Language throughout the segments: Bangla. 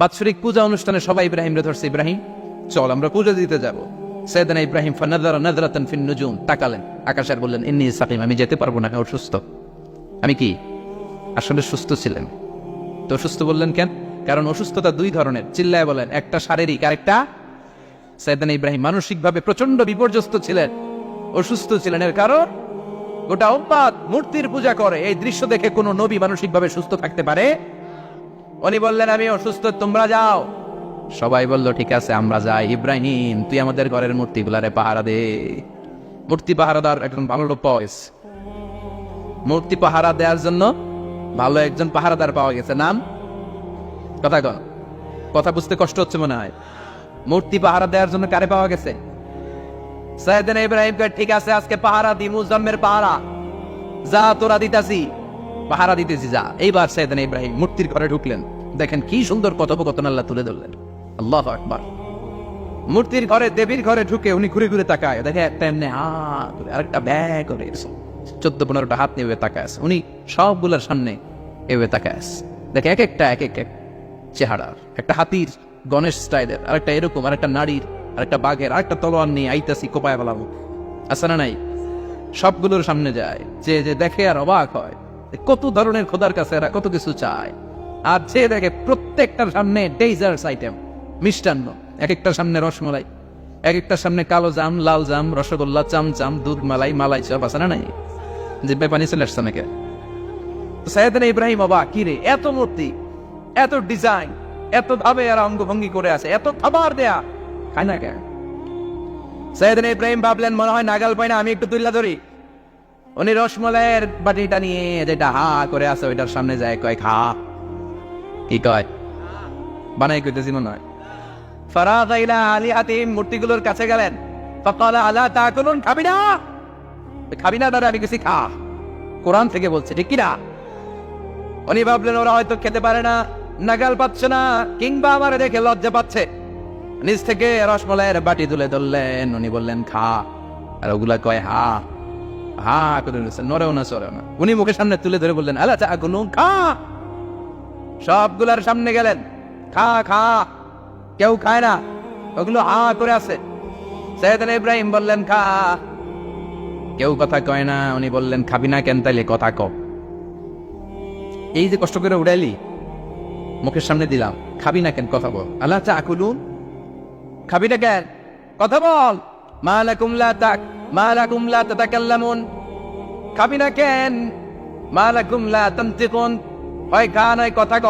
বাৎসরিক পূজা অনুষ্ঠানে সবাই ইব্রাহিম রে ধরছে, ইব্রাহিম চল আমরা পূজা দিতে যাব। সাইয়েদনা ইব্রাহিম ফানাযারা নাযরাতান ফিন নুজুম, তাকালেন আকাশে আর বললেন ইন্নী সাকিম, আমি যেতে পারবো না, অসুস্থ। আমি কি আসলে সুস্থ ছিলেন? তো অসুস্থ বললেন কেন? কারণ অসুস্থতা দুই ধরনের, চিল্লায় বলেন, একটা শারীরিক আর একটা। সাইয়েদনা ইব্রাহিম মানসিকভাবে প্রচন্ড বিপর্যস্ত ছিলেন, অসুস্থ ছিলেন। এর কারণ গোটা উম্মাত মূর্তির পূজা করে, এই দৃশ্য দেখে কোনো নবী মানসিকভাবে সুস্থ থাকতে পারে? উনি বললেন আমি অসুস্থ, তোমরা যাও। সবাই বলল ঠিক আছে আমরা যাই। ইব্রাহিম তুই আমাদের ঘরের মূর্তিগুলারে পাহারা দে। মূর্তি পাহারাদার একজন ভালো লোক পাওয়া গেছে, মূর্তি পাহারা দেওয়ার জন্য ভালো একজন পাহারাদার পাওয়া গেছে। নাম কথা কন, কথা বুঝতে কষ্ট হচ্ছে মনে হয়। মূর্তি পাহারা দেওয়ার জন্য কারে পাওয়া গেছে? সাইয়েদনা ইব্রাহিম কয় ঠিক আছে আজকে পাহারা দি, মুজাম্মের পাহারা, যা তোরা দিতাছি পাহারা দিতেছি যা। এইবার সাইয়েদনা ইব্রাহিম মূর্তির ঘরে ঢুকলেন, দেখেন কি সুন্দর কথোপকথন আল্লাহ তুলে ধরলেন। আল্লাহু আকবার। মূর্তির ঘরে, দেবীর ঘরে ঢুকে উনি ঘুরে ঘুরে তাকায়, দেখে একটা এমনি করে আরেকটা ব্যাগ করে 14-15টা হাত নিয়ে তাকায় আছে। উনি সবগুলোর সামনে এভাবে তাকায় আছে, দেখে এক একটা এক এক চেহারা, একটা হাতির গণেশ স্টাইলের, আরেকটা এরকম, আরেকটা নারীর, আরেকটা বাঘের, আরেকটা তলোয়ার নিয়ে আইতাছি কোপায় ফেলাবো, আছে না নাই? সবগুলোর সামনে যায়, যে যে দেখে আর অবাক হয় কত ধরনের খোদার কাছে এরা কত কিছু চায়। আর যে দেখে প্রত্যেকটার সামনে ডেজার্টস আইটেম, মিষ্টান্ন, এক একটার সামনে রসমালাই, এক একটার সামনে কালো জাম, লাল জাম, রসগোল্লা, চামচাম, দুধ মালাই, মালাই চপ, আছে না নাই? যে পানি চলে আসছে নাকি? সাইয়েদনা ইব্রাহিম অবাক, কি রে এত মূর্তি, এত ডিজাইন, এত ভাবে এরা অঙ্গভঙ্গি করে আছে, এত খাবার দেয়া, খায় না কেন? সাইয়েদনা ইব্রাহিম ভাবলেন মনে হয় নাগাল পাই না, আমি একটু তুল্লা ধরি। উনি রসমলাইয়ের বাটিটা নিয়ে যেটা হা করে আছে ওইটার সামনে যায়, কয় খা। কি কয়? বানাই কইতেছি মনে হয়। ফারাগা ইলা আলিহাতিহিম, মূর্তিগুলোর কাছে গেলেন। ফাকালা আলা তাকুলুন, খাবি না? খাবি না দাদা, আমি কিছু খা, কোরআন থেকে বলছে, ঠিক কিনা? উনি ভাবলেন ওরা হয়তো খেতে পারে না, নাগাল পাচ্ছে না, কিংবা আমার দেখে লজ্জা পাচ্ছে। নিজ থেকে রসমলাইয়ের বাটি তুলে ধরলেন, উনি বললেন খা, আর ওগুলা কয় হা হা করে নড়েও না চড়েও না। উনি মুখের সামনে তুলে ধরে বললেন আলা তাকুলুন, খা। সবগুলার সামনে গেলেন, খা খা, কেউ খায় না, ওগুলো হা করে আছে। সাইয়েদনা ইব্রাহিম বললেন খা, কেউ কথা কয় না। উনি বললেন খাবি না কেন? তাইলে কথা ক। এই যে কষ্ট করে উড়াইলি, মুখের সামনে দিলাম, খাবি না কেন? কথা বল। আলা তাকুলুন, খাবি না কেন? কথা বল। মা লাকুম লা তাতাকাল্লামুন, খাবি না কেন? মা লাকুম লা তানতিকুন, হয় খা নয় কথা ক।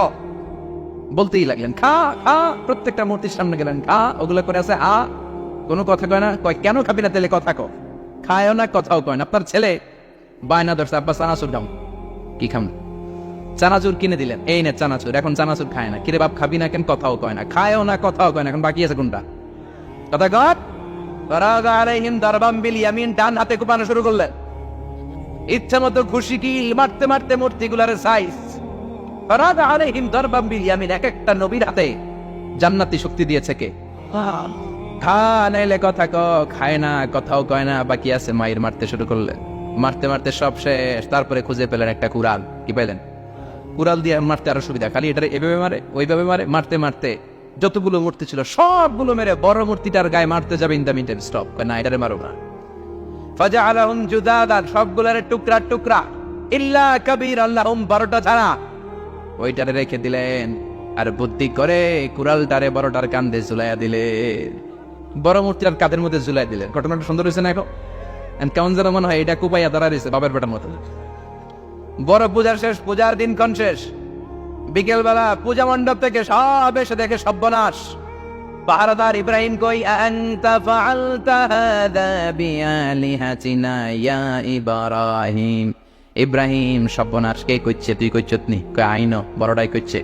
বলতেই লাগলেন খা খা, প্রত্যেকটা মূর্তির সামনে গেলেন, খা, ওগুলো করে আছে হা, কোনো কথা কয় না। কয় কেন খাবি না? তাহলে কথা ক। খায়ও না, কথাও কয় না। আপনার ছেলে বায়না ধরছে, আব্বা চানাচুর দাও। কি খাম? চানাচুর কিনে দিলেন, এই নে চানাচুর। এখন চানাচুর খায় না। কিরে বাপ খাবি না কেন? কথাও কয় না, খায়ও না, কথাও কয় না। এখন বাকি আছে কোনটা? কথা কর। ফারাগা আলাইহিম দারবাম বিল ইয়ামিন, ডান হাতে কোপানো শুরু করলেন। ইচ্ছা মতো ঘুষি কিল মারতে মারতে মূর্তিগুলার সাইজ। ফারাগা আলাইহিম দারবাম বিল ইয়ামিন, এক একটা নবীর হাতে জান্নাতি শক্তি দিয়েছে কে? খা নাইলে কথা ক। খায় না, কথাও কয় না, বাকি আছে মায়ের। মারতে শুরু করলেন, মারতে মারতে সব শেষ। তারপরে খুঁজে পেলেন একটা কুড়াল। কি পেলেন? কুড়াল দিয়ে মারতে আরো সুবিধা, খালি এটা এভাবে মারে, ওইভাবে মারে। মারতে মারতে যতগুলো মূর্তি ছিল সবগুলো মেরে বড় মূর্তিটার গায়ে মারতে যাবে, in the mean time stop, না এটারে মারো না। ফাজআলাহুম জুদাদান, সবগুলোর টুকরা টুকরা, ইল্লা কাবীর আল্লাহুম, 12টা ছাড়া ওইটারে রেখে দিলেন। আর বুদ্ধি করে কুড়ালটারে বড়টার কাঁধে ঝুলাইয়া দিলেন, বড় মূর্তিটার কাঁধের মধ্যে ঝুলাই দিলেন। ঘটনাটা সুন্দর হয়েছে না? এখন কেমন যেন মনে হয় এটা কুপাইয়া দাঁড়া রয়েছে বাবার বেটার মতো। বড় পূজার শেষ, পূজার দিনক্ষণ শেষ। বিকেলবেলা পূজা মণ্ডপ থেকে সব এসে দেখে সর্বনাশ। পাহারাদার ইব্রাহিম কই, আনতা ফাআলতা হাযা বিআলিহাতিনা ইয়া ইব্রাহিম। ইব্রাহিম সর্বনাশ কে কইছে? তুই কইছত নি? কই আইনো, বড়টাই কইছে,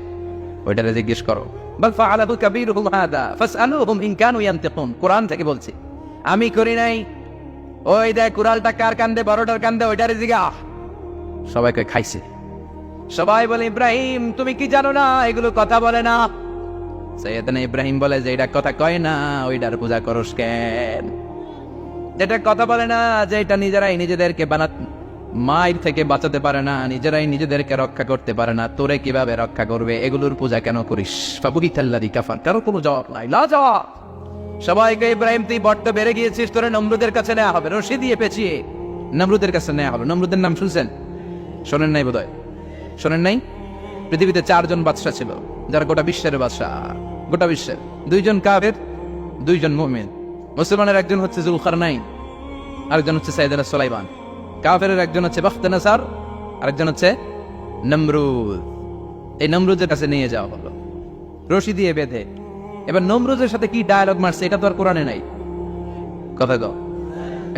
ওইটারে জিজ্ঞেস করো। বাল ফাআলাহু কাবীরুহুম হাযা ফাসআলুহুম ইন কানু ইয়ানতিকুন, কোরআন থেকে বলছি, আমি করি নাই। ওই দেখ কুড়ালটা কার কান্দে? বড়টার কান্দে, ওইটারে জিগা। সবাই কই খাইছে। সবাই বলে ইব্রাহিম তুমি কি জানো না এগুলো কথা বলে না? সাইয়েদনা ইব্রাহিম বলে যে এটা কথা কয় না, ওইটার পূজা করস কেন? যেটা কথা বলে না, যে এটা নিজেরাই নিজেদেরকে মায়ের থেকে বাঁচাতে পারে না, নিজেরাই নিজেদেরকে রক্ষা করতে পারে না, তোরে কিভাবে রক্ষা করবে? এগুলোর পূজা কেন করিস? ফাবুহিতাল্লাযী কাফার। কারো কোনো জবাব নাই, লা জবাব। সবাইকে ইব্রাহিম তুই বড্ড বেড়ে গিয়েছিস, তোরে নমরুদের কাছে নেওয়া হবে, রশি দিয়ে পেঁচিয়ে নমরুদের কাছে নেওয়া হবে। নমরুদের নাম শুনছেন? শোনেন নাই বোধহয়, শোনেন নাই? পৃথিবীতে 4 জন বাদশা ছিল, যারা গোটা বিশ্বের বাদশা, গোটা বিশ্বের। 2 জন কাফের, 2 জন মুমিন। মুসলমানের একজন হচ্ছে যুলকারনাইন, আরেকজন হচ্ছে সাইয়েদনা সুলাইমান। কাফেরের একজন হচ্ছে বাখতানাসার, আরেকজন হচ্ছে নমরুদ। এই নমরুদের কাছে নিয়ে যাওয়া হলো রশি দিয়ে বেঁধে। এবার নমরুদের সাথে কি ডায়ালগ মারছে এটা তো আর কোরআনে নাই, কথা গো,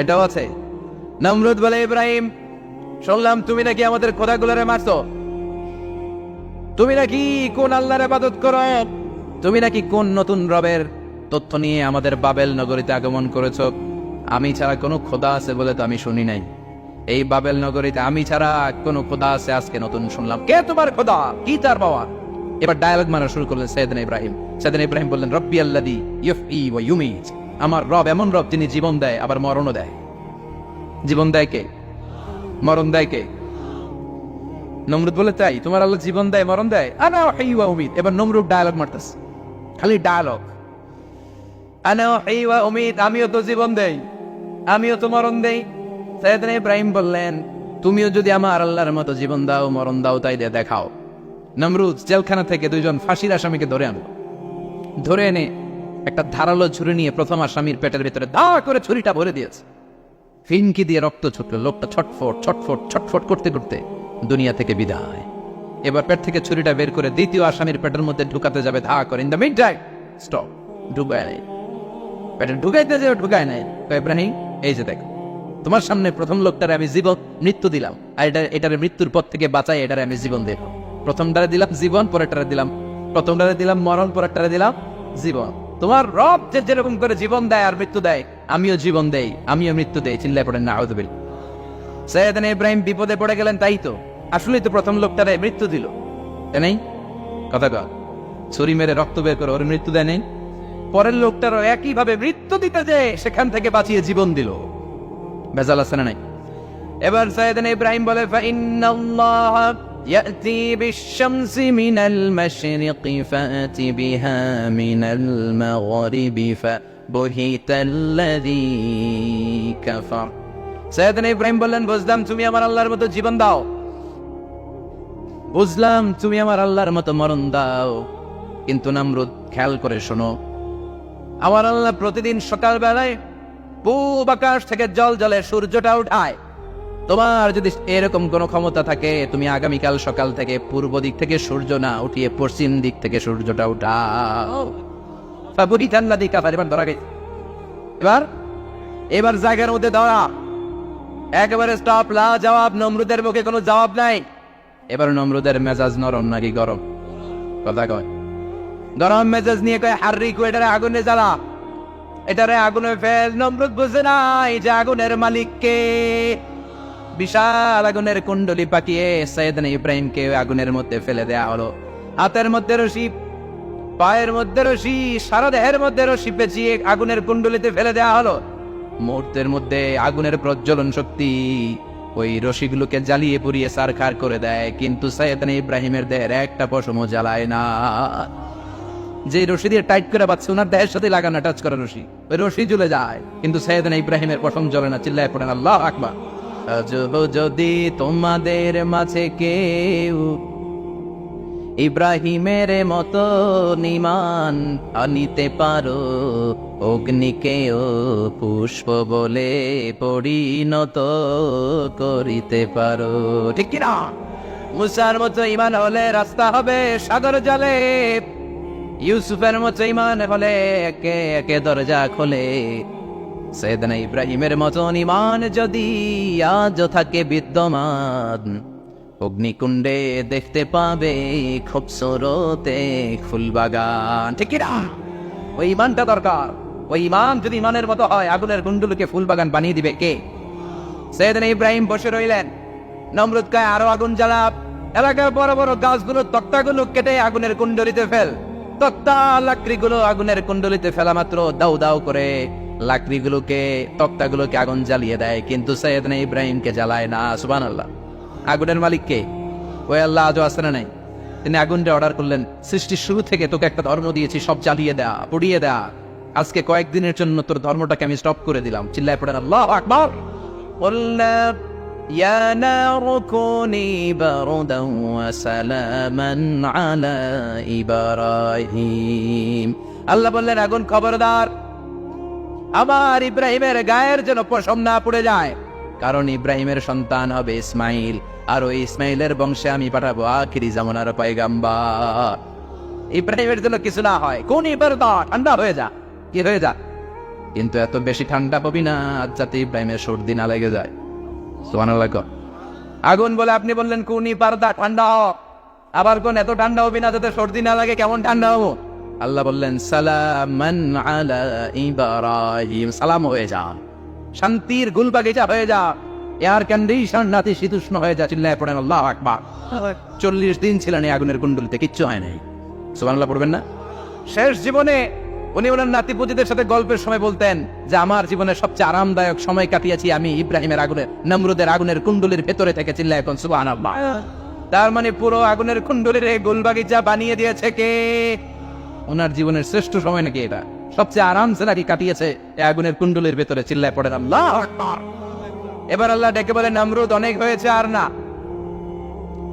এটাও আছে। নমরুদ বলে, ইব্রাহিম শুনলাম তুমি নাকি আমাদের খোদাগুলোরে মারছো, তুমি নাকি কোন আল্লাহর ইবাদত করো, তুমি নাকি কোন নতুন রবের তথ্য নিয়ে আমাদের বাবেল নগরীতে আগমন করেছো। আমি ছাড়া কোনো খোদা আছে বলে তো আমি শুনি নাই, এই বাবেল নগরীতে আমি ছাড়া কোনো খোদা আছে আজকে নতুন শুনলাম। কে তোমার খোদা, কি তার পাওয়ার? এবার ডায়ালগ মারা শুরু করলেন সাইয়েদনা ইব্রাহিম। সাইয়েদনা ইব্রাহিম বললেন, রব্বি আল্লাযী ইউহয়ী ওয়া ইউমীত। আমার রব এমন রব যিনি জীবন দেয় আবার মরণও দেয়। জীবন দেয় কে? মরণ দেয় কে? নমরুদ বলে, তাই তোমার আল্লাহ জীবন দেয় মরণ দেয়? আনা উহয়ী ওয়া উমীত। এবার নমরুদ ডায়ালগ মারতেছে, খালি ডায়ালগ, আনা উহয়ী ওয়া উমীত, আমিও তো জীবন দেই, আমিও তো মরণ দেই। সাইয়েদনা ইব্রাহিম বললেন, তুমিও যদি আমার আল্লাহর মতো জীবন দাও মরণ দাও, তাই দিয়ে দেখাও। নমরুদ জেলখানা থেকে 2 জন ফাঁসির আসামিকে ধরে আনলো। ধরে এনে একটা ধারালো ছুরি নিয়ে প্রথম আসামির পেটের ভিতরে দা করে ছুরিটা ভরে দিয়েছে। ফিনকি দিয়ে রক্ত ছুটলো, লোকটা ছটফট ছটফট ছটফট করতে করতে দুনিয়া থেকে বিদায়। এবার পেট থেকে ছুরিটা বের করে দ্বিতীয় আসামির পেটের মধ্যে ঢুকাতে যাবে ধা করে। In the mid time stop, ঢুকায় নাই, পেটে ঢুকাইতে যাবে ঢুকায় নাই। ইব্রাহিম, এই যে দেখো, তোমার সামনে প্রথম লোকটারে আমি জীবন মৃত্যু দিলাম, আর এটারে মৃত্যুর পথ থেকে বাঁচাই, এটারে আমি জীবন দেব। প্রথমটারে দিলাম জীবন, পরেরটারে দিলাম, প্রথমটারে দিলাম মরণ, পরেরটারে দিলাম জীবন। তোমার রব যে যেরকম করে জীবন দেয় আর মৃত্যু দেয়, আমিও জীবন দেই, আমিও মৃত্যু দেই। চিল্লায় পড়েন নাউযুবিল্লাহ। সাইয়েদনা ইব্রাহিম বিপদে পড়ে গেলেন, তাই তো, আসলেই তো প্রথম লোকটারে মৃত্যু দিল, তাই নাই? কথা কর, ছুরি মেরে রক্ত বের করে ওর মৃত্যু দেয় নাই। পরের লোকটারও একই ভাবে মৃত্যু দিতে যে সেখান থেকে বাঁচিয়ে জীবন দিল। বেজাল আছে না নাই? এবার সাইয়েদনা ইব্রাহিম বলে, ফাইন্নাল্লাহ ইয়াতি বিশ-শামসি মিনাল মাশরিকি ফাতি বিহা মিনাল মাগরিবি ফাবুহিতাল্লাযী কাফার। সাইয়েদনা ইব্রাহিম বললেন, বুঝলাম তুমি আমার আল্লাহর মতো জীবন দাও, বুঝলাম তুমি আমার আল্লাহর মতো মরণ দাও, কিন্তু নমরুদ খেয়াল করে শোনো, আমার আল্লাহ প্রতিদিন সকাল বেলায় পূব আকাশ থেকে জল জলে সূর্যটা উঠায়। তোমার যদি এরকম কোন ক্ষমতা থাকে, তুমি আগামীকাল সকাল থেকে পূর্ব দিক থেকে সূর্য না উঠিয়ে পশ্চিম দিক থেকে সূর্যটা উঠাও। ফাবুহিতাল্লাযী কাফার। এবার ধরা গেছে, এবার জায়গার মধ্যে ধরা, একেবারে স্টপ, লা জবাব। নমরুদের মুখে কোনো জবাব নাই। এবার নমরুদের মেজাজ নরম নাকি গরম? কথা কয়, গরম মেজাজ নিয়ে কয়, হাররিকু, এটারে আগুনে জ্বালা, এটারে আগুনে ফেল। নমরুদ বুঝে নাই যে আগুনের মালিক কে। বিশাল আগুনের কুণ্ডলি পাকিয়ে সাইয়েদনা ইব্রাহিমকে আগুনের মধ্যে ফেলে দেয়া হলো। হাতের মধ্যে রশি, পায়ের মধ্যে রশি, সারা দেহের মধ্যে রশি পেঁচিয়ে আগুনের কুণ্ডলিতে ফেলে দেয়া হলো। মুহূর্তের মধ্যে আগুনের প্রজ্বলন শক্তি ওই রশিগুলোকে জ্বালিয়ে পুড়িয়ে ছারখার করে দেয়, কিন্তু সাইয়েদনা ইব্রাহিমের দেহের একটা পশমও জ্বালায় না। যে রশি দিয়ে টাইট করে বাঁধছে, ওনার দেহের সাথে লাগানো টাচ করা রশি, ওই রশি জ্বলে যায়, কিন্তু সাইয়েদনা ইব্রাহিমের পশম জ্বলে না। চিল্লায় পড়েন আল্লাহু আকবার। যদি তোমাদের মাঝে কেউ ইব্রাহিমের মতো ঈমান আনিতে পারো, অগ্নিকেও পুষ্প বলে পরিণত করিতে পারো, ঠিক কিনা? মুসার মতো ঈমান হলে রাস্তা হবে সাগর জলে, ইউসুফের মতো ঈমান হলে একে একে দরজা খোলে। সাইয়েদনা ইব্রাহিমের মতন ঈমান যদি আজ থাকে বিদ্যমান, অগ্নিকুণ্ডে দেখতে পাবে খুবসুরতে ফুলবাগান, ঠিক কি না? ওই ঈমানটা দরকার। ওই ঈমান যদি ঈমানের মতো হয়, আগুনের কুণ্ডলকে ফুলবাগান বানিয়ে দিবে কে? সাইয়েদনা ইব্রাহিম বসে রইলেন। নমরুদ কয়, আরো আগুন জ্বালা, এলাকার বড় বড় গাছগুলো তক্তাগুলো কেটে আগুনের কুণ্ডলিতে ফেল। তক্তা লাকড়িগুলো আগুনের কুণ্ডলিতে ফেলা মাত্র দাউ দাউ করে লাকড়িগুলোকে, তক্তাগুলোকে আগুন জ্বালিয়ে দেয়, কিন্তু সাইয়েদনা ইব্রাহিমকে জ্বালায় না। সুবহানাল্লাহ। আগুনের মালিক কে? ওই আল্লাহ আজও আসে না নাই? তিনি আগুনটা অর্ডার করলেন, সৃষ্টির শুরু থেকে তোকে একটা ধর্ম দিয়েছি, সব জ্বালিয়ে দেয়া, পুড়িয়ে দেয়া, আজকে কয়েকদিনের জন্য তোর ধর্মটাকে আমি স্টপ করে দিলাম। চিল্লায় পড়েন আল্লাহু আকবার। قُلْنَا يَا نَارُ كُونِي بَرْدًا وَسَلَامًا عَلَى إِبْرَاهِيمَ। আল্লাহ বললেন, আগুন খবরদার, আমার ইব্রাহিমের গায়ের যেন পশম না পড়ে যায়, কারণ ইব্রাহিমের সন্তান হবে ইসমাইল, আর ওই ইসমাইলের বংশে আমি পাঠাবো আখিরি জামানার পয়গাম্বর। ইব্রাহিমের জন্য কিছু না হয়, কোন ইবারদা, ঠান্ডা হয়ে যা, কি হয়ে যা, কিন্তু এত বেশি ঠান্ডা পাবি না যাতে ইব্রাহিমের সর্দি না লেগে যায়। সুবহানাল্লাহ। আগুন বলে আপনি বললেন কোন ইবারদা, ঠান্ডা হ, আবার কোন এত ঠান্ডা হবি না যাতে সর্দি না লাগে, কেমন ঠান্ডা হবো? আল্লাহ বললেন সালামান আলা ইব্রাহিম, সালাম হয়ে যা, শান্তির গুলবাগিচা হয়ে যা, এয়ার কন্ডিশন নাতি শীতুষ্ণ হয়ে যা। চিল্লায় পড়েন আল্লাহু আকবার। 40 দিন ছিলেন এই আগুনের কুণ্ডলিতে, কিচ্ছু হয় নাই। সুবহানাল্লাহ পড়বেন না? শেষ জীবনে উনি ওনার নাতিপুতিদের সাথে গল্পের সময় বলতেন যে আমার জীবনের সবচেয়ে আরামদায়ক সময় কাটিয়েছি আমি ইব্রাহিমের আগুনের, নমরুদের আগুনের কুণ্ডলির ভেতরে থেকে। চিল্লায় এখন সুবহানাল্লাহ। তার মানে পুরো আগুনের কুণ্ডলির গুলবাগিচা বানিয়ে দিয়েছে কে? ওনার জীবনের শ্রেষ্ঠ সময় নাকি এটা? সবচেয়ে আরামসে নাকি কাটিয়েছে এই আগুনের কুণ্ডলির ভেতরে। চিল্লায় পড়েন আল্লাহু আকবার। এবার আল্লাহ ডেকে বলে, নমরুদ অনেক হয়েছে, আর না,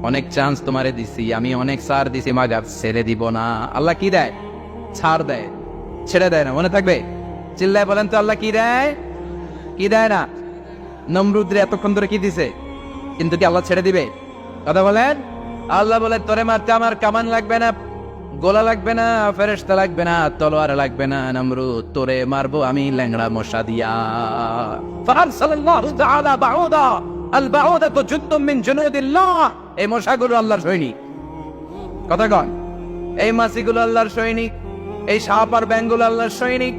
অনেক চান্স তোমারে দিছি আমি, অনেক ছাড় দিছি, মাগার ছেড়ে দিব না। আল্লাহ কি দেয়? ছাড় দেয়, ছেড়ে দেয় না। মনে থাকবে? চিল্লায় বলেন তো আল্লাহ কি দেয়? কি দেয় না? নমরুদ রে এতক্ষণ ধরে কি দিছে, কিন্তু কি আল্লাহ ছেড়ে দিবে? কথা বলেন। আল্লাহ বলে, তোরে মারতে আমার কামান লাগবে না, গোলা লাগবে না, ফেরেশতা লাগবে না, তলোয়ার লাগবে না, নমরুদ তোরে মারবো আমি ল্যাংড়া মশা দিয়া। ফারসালাল্লাহু তাআলা বাউদা, আল বাউদাতু জুদ্দুম মিন জুনুদিল্লাহ। এই মশাগুলো আল্লাহর সৈনিক। কথা কন, এই মাছিগুলো আল্লাহর সৈনিক, এই সাপ আর ব্যাঙগুলো আল্লাহর সৈনিক,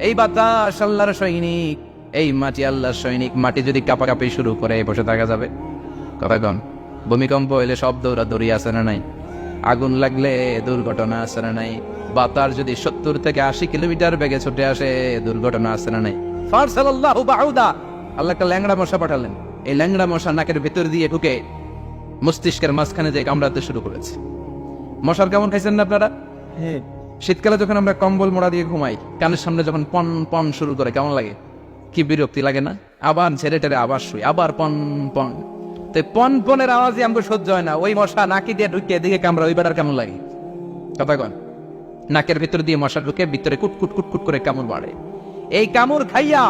এই বাতাস আল্লাহর সৈনিক, এই মাটি আল্লাহর সৈনিক। মাটি যদি কাঁপাকাঁপি শুরু করে বসে থাকা যাবে? কথা কন। ভূমিকম্প হইলে সব দৌড়াদৌড়ি আছে না নাই? আগুন লাগলে দুর্ঘটনা আছে না নাই? বাতাস যদি 70 থেকে 80 কিলোমিটার বেগে ছুটে আসে, দুর্ঘটনা আছে না নাই? ফারসালাল্লাহু বাউদা, আল্লাহ একটা ল্যাংড়া মশা পাঠালেন। এই ল্যাংড়া মশা নাকের ভিতর দিয়ে ঢুকে মস্তিষ্কের মাঝখানে যে কামড়াতে শুরু করেছে। মশার কেমন খাইছেন না আপনারা? শীতকালে যখন আমরা কম্বল মোড়া দিয়ে ঘুমাই, কানের সামনে যখন পন পন শুরু করে, কেমন লাগে? কি বিরক্তি লাগে না? আবার ছেড়ে টেরে আবার শুই, আবার পন পন। তো পন পনের আওয়াজই আমাকে সহ্য হয় না। ওই মশা নাকি দিয়ে ঢুকে এদিকে কামড়া, ওই বেটার কেমন লাগে? কথা কন। নাকের ভিতর দিয়ে মশা ঢুকে ভিতরে কুটকুট কুটকুট করে কামড় বাড়ে। এই কামড় খাইয়া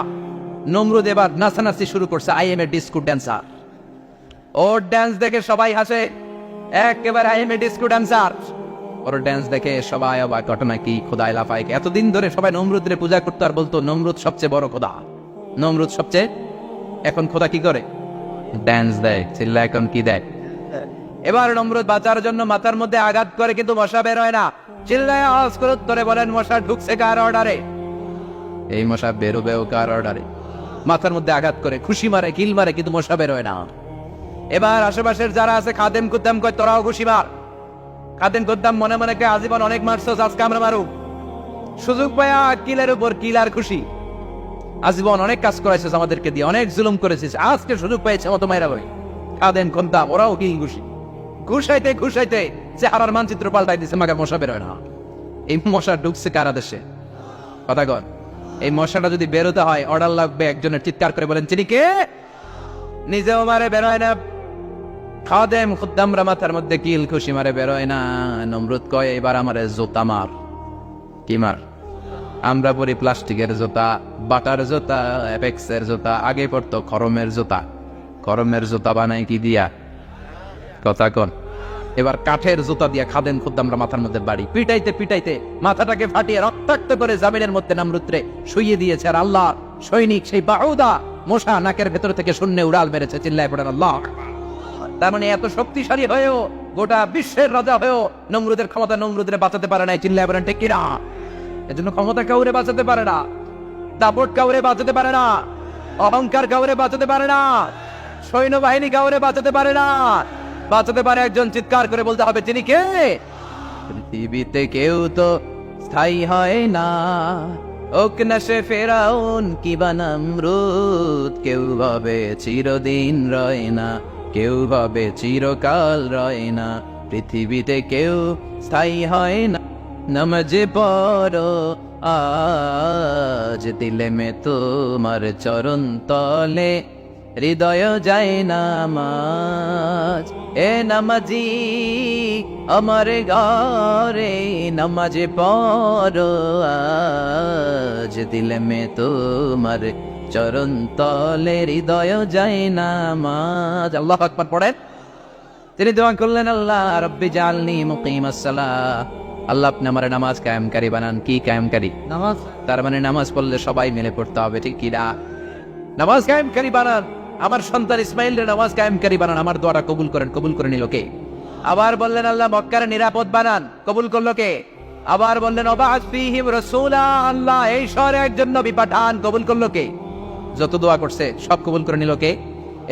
নমরুদ এবার নাচানাচি শুরু করছে। I M A disco dancer. Or dance দেখে সবাই হাসে, একেবারে I M A disco dancer. Or dance দেখে সবাই অবাক, ঘটনা কি? খোদাই লাফায়। এতদিন ধরে সবাই নমরুদের পূজা করতো আর বলতো নমরুদ সবচেয়ে বড় খোদা, নমরুদ সবচেয়ে। এখন খোদা কি করে? ড্যান্স দেয়। চিল্লা এখন কি দেয়? এবার নমরুদ বাঁচার জন্য মাথার মধ্যে আঘাত করে, কিন্তু মশা বের হয় না। চিল্লায় আওয়াজ করে উত্তরে বলেন, মশা ঢুকছে কার অর্ডারে? এই মশা বেরোবেও কার অর্ডারে? মাথার মধ্যে আঘাত করে, খুশি মারে, কিল মারে, কিন্তু মশা বের হয় না। এবার আশেপাশের যারা আছে খাদেম কুদ্দাম কয়, তোরাও খুশি মার। খাদেম কুদ্দাম মনে মনে কয়, আজীবন অনেক মারছস, আজকে আমরা মারু। সুযোগ পায়া কিলের উপর কিল আর খুশি। আজীবন অনেক কাজ করাইছিস আমাদেরকে দিয়ে, অনেক জুলুম করেছিস, আজকে সুযোগ পেয়েছে মতো মাইরা লই। খাদেম কুদ্দাম ওরাও কি খুশি। ঘুষাইতে ঘুষাইতে চেহারার মানচিত্র পাল্টাই দিছে, মাকে মশা বের হয় না। এই মশা ঢুকছে কারা দেশে? কথা কন। এই মশাটা যদি বেরোতে হয়, অর্ডার লাগবে একজনের। চিৎকার করে বলেন, চিনি কে? নিজেও মারে, বের হয় না। খাদেম খুদ্দামরা মাথার মধ্যে কিল খুশি মারে, বের হয় না। নমরুদ কয়, এবার আমারে জুতা মার। কি মার? আমরা পরি প্লাস্টিকের জুতা, বাটার জুতা, অ্যাপেক্সের জুতা। আগে পড়তো খরমের জুতা। খরমের জুতা বানাই কি দিয়া? কথা কন। এবার কাঠের জুতা দিয়া খাদেম খুদ্দামরা মাথার মধ্যে বাড়ি। পিটাইতে পিটাইতে মাথাটাকে ফাটিয়ে রক্তাক্ত করে জামিনের মধ্যে নমরুদরে শুইয়ে দিয়েছে। আর আল্লাহ সৈনিক সেই বাউদা মশা নাকের ভেতর থেকে শূন্যে উড়াল মেরেছে। চিল্লায় পড়েন আল্লাহ। তার মানে এত শক্তিশালী হয়েও, গোটা বিশ্বের রাজা হয়েও নমরুদের ক্ষমতা নমরুদরে বাঁচাতে পারে নাই। চিল্লায় পড়েন ঠিক কিনা? এজন্য ক্ষমতা কাউরে বাঁচাতে পারে না, দাপট কাউরে বাঁচাতে পারে না, অহংকার কাউরে বাঁচাতে পারে না, সৈন্যবাহিনী কাউরে বাঁচাতে পারে না। বাঁচাতে পারে একজন। চিৎকার করে বলতে হবে, তিনি কে? পৃথিবীতে কেউ তো স্থায়ী হয় না, হোক না সে ফেরাউন কিবা নমরুদ, কেউ ভাবে চিরদিন রয় না, কেউ ভাবে চিরকাল রয় না, পৃথিবীতে কেউ স্থায়ী হয় না। নমাজে পড়ো আজ দিলে মে তোমার চরণ তলে, হৃদয় যায় নামাজ। এ নামাজি আমার ঘরে নামাজে পড়ো আজ দিলে মে তোমার চরণ তলে, হৃদয় যায় নামাজ। আল্লাহু আকবার পড়েন। তিনি দোয়া করলেন, আল্লাহ রব্বি জালনি মুকিমাস সালাহ, আল্লাহ আপনি আমার নামাজ কায়েমকারী বানান। কি কায়েমকারী? নামাজ। তার মানে নামাজ পড়লে সবাই মিলে পড়তে হবে, ঠিক কি না? নামাজ কায়েমকারী বানান, আমার সন্তান ইসমাইলের নামাজ কায়েমকারী বানান, আমার দোয়াটা কবুল করেন। কবুল করে নিল কে? আবার বললেন আল্লাহ মক্কার নিরাপদ বানান, কবুল করলো কে? আবার বললেন ওবাস ফীহিম রাসূলা, আল্লাহ এই শহরে একজন নবী পাঠান, কবুল করলো কে? যত দোয়া করছে সব কবুল করে নিল কে?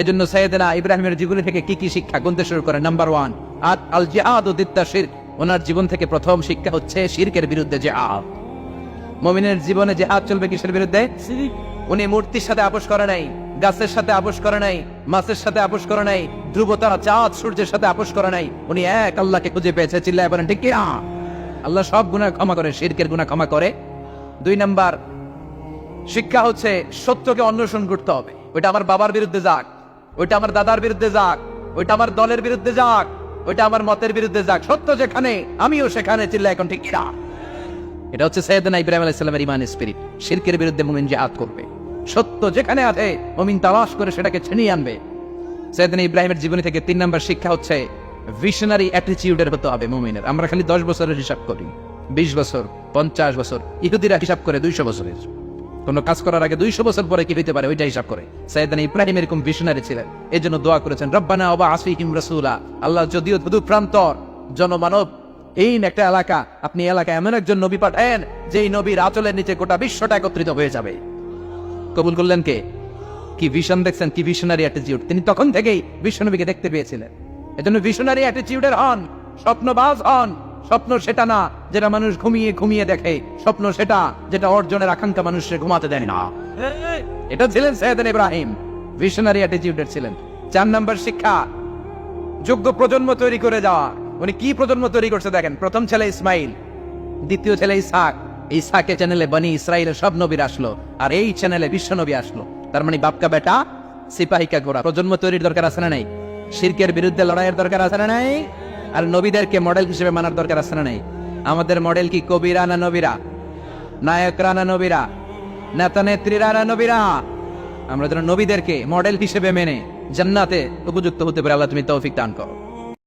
এজন্য সাইয়েদনা ইব্রাহিমের জীবনী থেকে কি কি শিক্ষা গুনতে শুরু করেন? নাম্বার 1, আল জিহাদু দিদ্দা শিরক। ওনার জীবন থেকে প্রথম শিক্ষা হচ্ছে শিরকের বিরুদ্ধে জিহাদ। মুমিনের জীবনে জিহাদ চলবে কিসের বিরুদ্ধে? শিরক। উনি মূর্তির সাথে আপোষ করে নাই, গাছের সাথে আপোষ করে নাই, মাছের সাথে আপোষ করে নাই, ধ্রুবতারা চাঁদ সূর্যের সাথে আপোষ করে নাই। উনি এক আল্লাহকে খুঁজে পেয়েছে। চিল্লায় বলেন ঠিক কি না? আল্লাহ সব গুনাহ ক্ষমা করে, শিরকের গুনাহ ক্ষমা করে। 2 নাম্বার শিক্ষা হচ্ছে সত্যকে অন্বেষণ করতে হবে। ওইটা আমার বাবার বিরুদ্ধে যাক, ওইটা আমার দাদার বিরুদ্ধে যাক, ওইটা আমার দলের বিরুদ্ধে যাক, ওইটা আমার মতের বিরুদ্ধে যাক, সত্য যেখানে আমিও সেখানে। চিল্লায় এখন ঠিক কি না? এটা হচ্ছে সাইয়েদনা ইব্রাহিম আলাইহিস সালামের ঈমান স্পিরিট। শিরকের বিরুদ্ধে মুমিন জিহাদ করবে, সত্য যেখানে আছে মুমিন তালাশ করে সেটাকে ছিনিয়ে আনবে। সাইয়েদনা ইব্রাহিমের জীবনী থেকে 3 নাম্বার শিক্ষা হচ্ছে ভিশনারি অ্যাটিটিউডের হতে হবে মুমিনের। আমরা খালি 10 বছরের হিসাব করি, 20 বছর, 50 বছর। ইহুদিরা হিসাব করে 200 বছরের। কোন কাজ করার আগে 200 বছর পরে কি হইতে পারে ওইটা হিসাব করে। সাইয়েদনা ইব্রাহিম এরকম ভিশনারি ছিলেন, এই জন্য দোয়া করেছেন রব্বানা ওয়াবআস ফীহিম রাসূলা। আল্লাহ যদিও দূর প্রান্তর জনমানব এই একটা এলাকা, আপনি এলাকায় এমন একজন নবী পাঠান যেই নবীর আঁচলের নিচে গোটা বিশ্বটা একত্রিত হয়ে যাবে। কবুল করলেন কে? কি ভিশন দেখছেন, কি ভিশনারি অ্যাটিটিউড। তিনি তখন থেকেই বিশ্বনবীকে দেখতে পেয়েছিলেন। এজন্য ভিশনারি অ্যাটিটিউডের হন, স্বপ্নবাজ হন। স্বপ্ন সেটা না যেটা মানুষ ঘুমিয়ে ঘুমিয়ে দেখে, স্বপ্ন সেটা যেটা অর্জনের আকাঙ্ক্ষা মানুষকে ঘুমাতে দেয় না। এটা ছিলেন সাইয়েদনা ইব্রাহিম, ভিশনারি অ্যাটিটিউডের ছিলেন। 4 নাম্বার শিক্ষা যোগ্য প্রজন্ম তৈরি করে যাওয়া। উনি কি প্রজন্ম তৈরি করছে দেখেন। প্রথম ছেলে ইসমাইল, দ্বিতীয় ছেলে ইসহাক। ইসহাকের চ্যানেলে বনি ইসরাইলের সব নবীর আসলো, আর এই চ্যানেলে বিশ্ব নবী আসলো। তার মানে বাপকা বেটা সিপাহিকা গোড়া। প্রজন্ম তৈরির দরকার আছে না নাই? শিরকের বিরুদ্ধে লড়াইয়ের দরকার আছে না নাই? আর নবীদেরকে মডেল হিসেবে মানার দরকার আছে না নাই? আমাদের মডেল কি কবিরা না নবীরা? নায়করা না নবীরা? নেতা নেত্রীরা না নবীরা? আমরা যেন নবীদেরকে মডেল হিসেবে মেনে জান্নাতে উপযুক্ত হতে পারে। আল্লাহ তুমি তৌফিক দান করো।